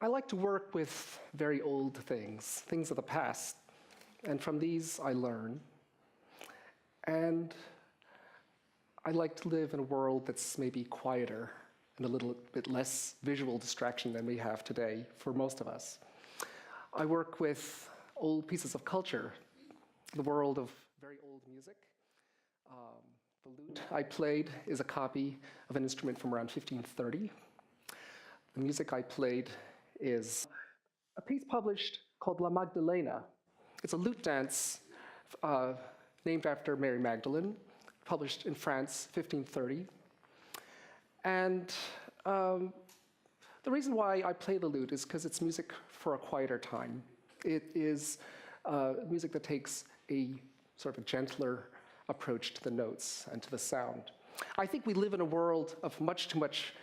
I like to work with very old things of the past, and from these I learn. And I like to live in a world that's maybe quieter and a little bit less visual distraction than we have today for most of us. I work with old pieces of culture, the world of very old music. The lute I played is a copy of an instrument from around 1530. The music I played is a piece published called La Magdalena. It's a lute dance named after Mary Magdalene, published in France, 1530. And the reason why I play the lute is because it's music for a quieter time. It is music that takes a sort of a gentler approach to the notes and to the sound. I think we live in a world of much too much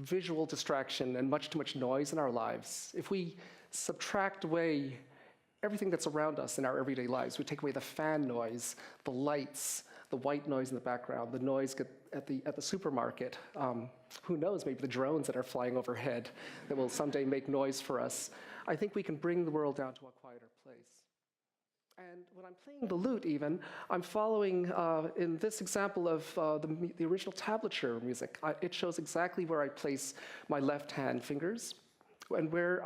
visual distraction and much too much noise in our lives. If we subtract away everything that's around us in our everyday lives, we take away the fan noise, the lights, the white noise in the background, the noise at the supermarket, who knows, maybe the drones that are flying overhead that will someday make noise for us. I think we can bring the world down to a quieter place. And when I'm playing the lute even, I'm following, in this example of the original tablature music, it shows exactly where I place my left hand fingers and where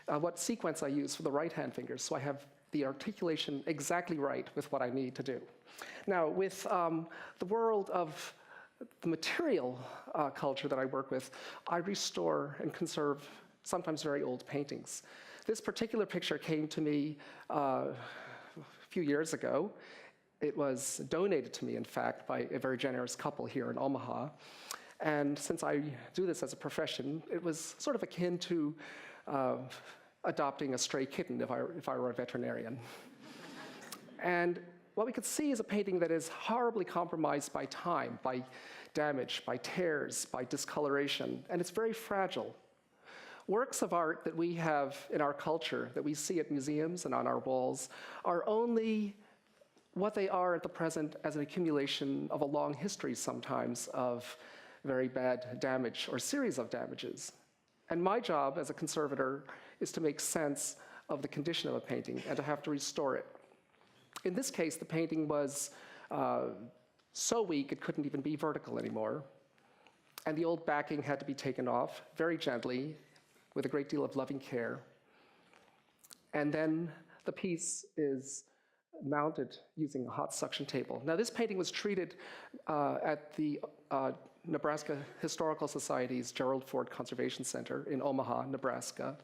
what sequence I use for the right hand fingers, so I have the articulation exactly right with what I need to do. Now, with the world of the material culture that I work with, I restore and conserve sometimes very old paintings. This particular picture came to me a few years ago. It was donated to me, in fact, by a very generous couple here in Omaha. And since I do this as a profession, it was sort of akin to adopting a stray kitten if I were a veterinarian. And what we could see is a painting that is horribly compromised by time, by damage, by tears, by discoloration, and it's very fragile. Works of art that we have in our culture, that we see at museums and on our walls, are only what they are at the present as an accumulation of a long history sometimes of very bad damage or series of damages. And my job as a conservator is to make sense of the condition of a painting and to have to restore it. In this case, the painting was so weak it couldn't even be vertical anymore. And the old backing had to be taken off very gently, with a great deal of loving care. And then the piece is mounted using a hot suction table. Now, this painting was treated at the Nebraska Historical Society's Gerald Conservation Center in Omaha, Nebraska,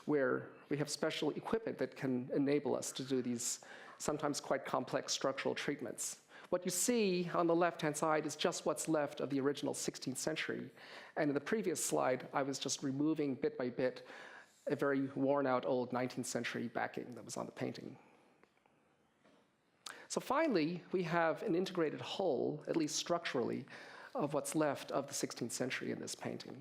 where we have special equipment that can enable us to do these sometimes quite complex structural treatments. What you see on the left-hand side is just what's left of the original 16th century. And in the previous slide, I was just removing bit by bit a very worn-out old 19th century backing that was on the painting. So finally, we have an integrated whole, at least structurally, of what's left of the 16th century in this painting.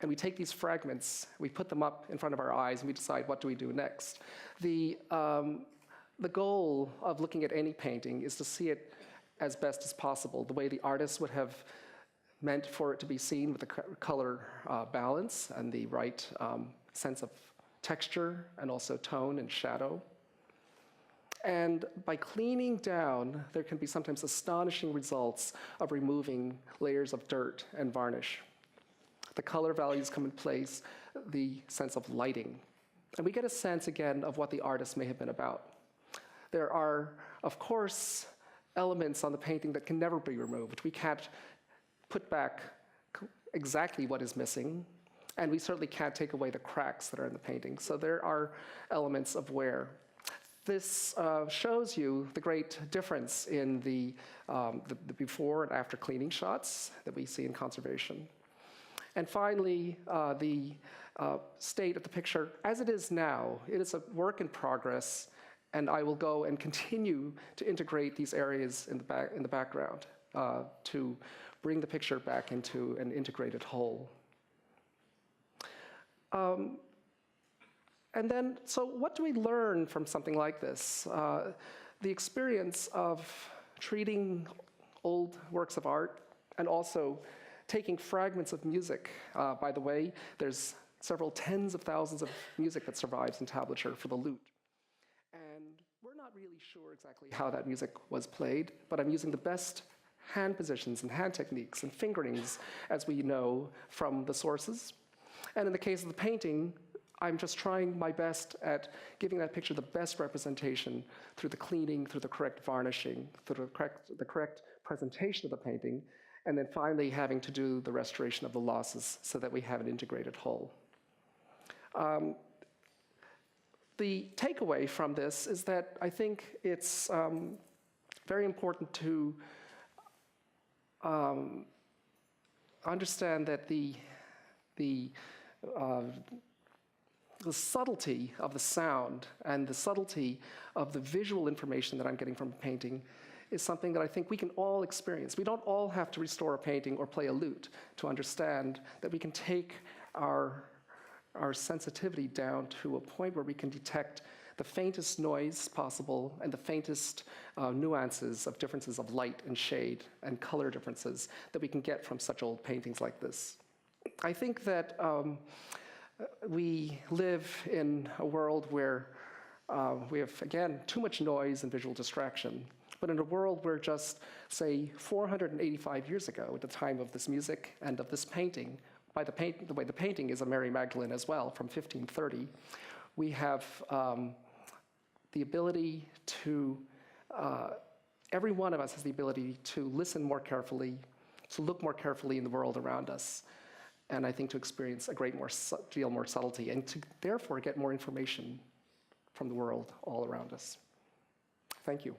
And we take these fragments, we put them up in front of our eyes, and we decide what do we do next. The The goal of looking at any painting is to see it as best as possible, the way the artist would have meant for it to be seen, with the color balance and the right sense of texture and also tone and shadow. And by cleaning down, there can be sometimes astonishing results of removing layers of dirt and varnish. The color values come in place, the sense of lighting. And we get a sense, again, of what the artist may have been about. There are, of course, elements on the painting that can never be removed. We can't put back exactly what is missing, and we certainly can't take away the cracks that are in the painting. So there are elements of wear. This shows you the great difference in the before and after cleaning shots that we see in conservation. And finally, the state of the picture as it is now. It is a work in progress, and I will go and continue to integrate these areas in the background to bring the picture back into an integrated whole. And then, so what do we learn from something like this? The experience of treating old works of art and also taking fragments of music. By the way, there's several tens of thousands of music that survives in tablature for the lute. And we're not really sure exactly how that music was played, but I'm using the best hand positions and hand techniques and fingerings, as we know, from the sources. And in the case of the painting, I'm just trying my best at giving that picture the best representation through the cleaning, through the correct varnishing, through the correct presentation of the painting, and then finally having to do the restoration of the losses so that we have an integrated whole. The takeaway from this is that I think it's very important to understand that the subtlety of the sound and the subtlety of the visual information that I'm getting from a painting is something that I think we can all experience. We don't all have to restore a painting or play a lute to understand that we can take our sensitivity down to a point where we can detect the faintest noise possible and the faintest nuances of differences of light and shade and color differences that we can get from such old paintings like this. I think that we live in a world where we have, again, too much noise and visual distraction. But in a world where just, say, 485 years ago, at the time of this music and of this painting, the way the painting is a Mary Magdalene as well, from 1530, we have the ability to, every one of us has the ability to listen more carefully, to look more carefully in the world around us, and I think to experience a great deal more subtlety, and to therefore get more information from the world all around us. Thank you.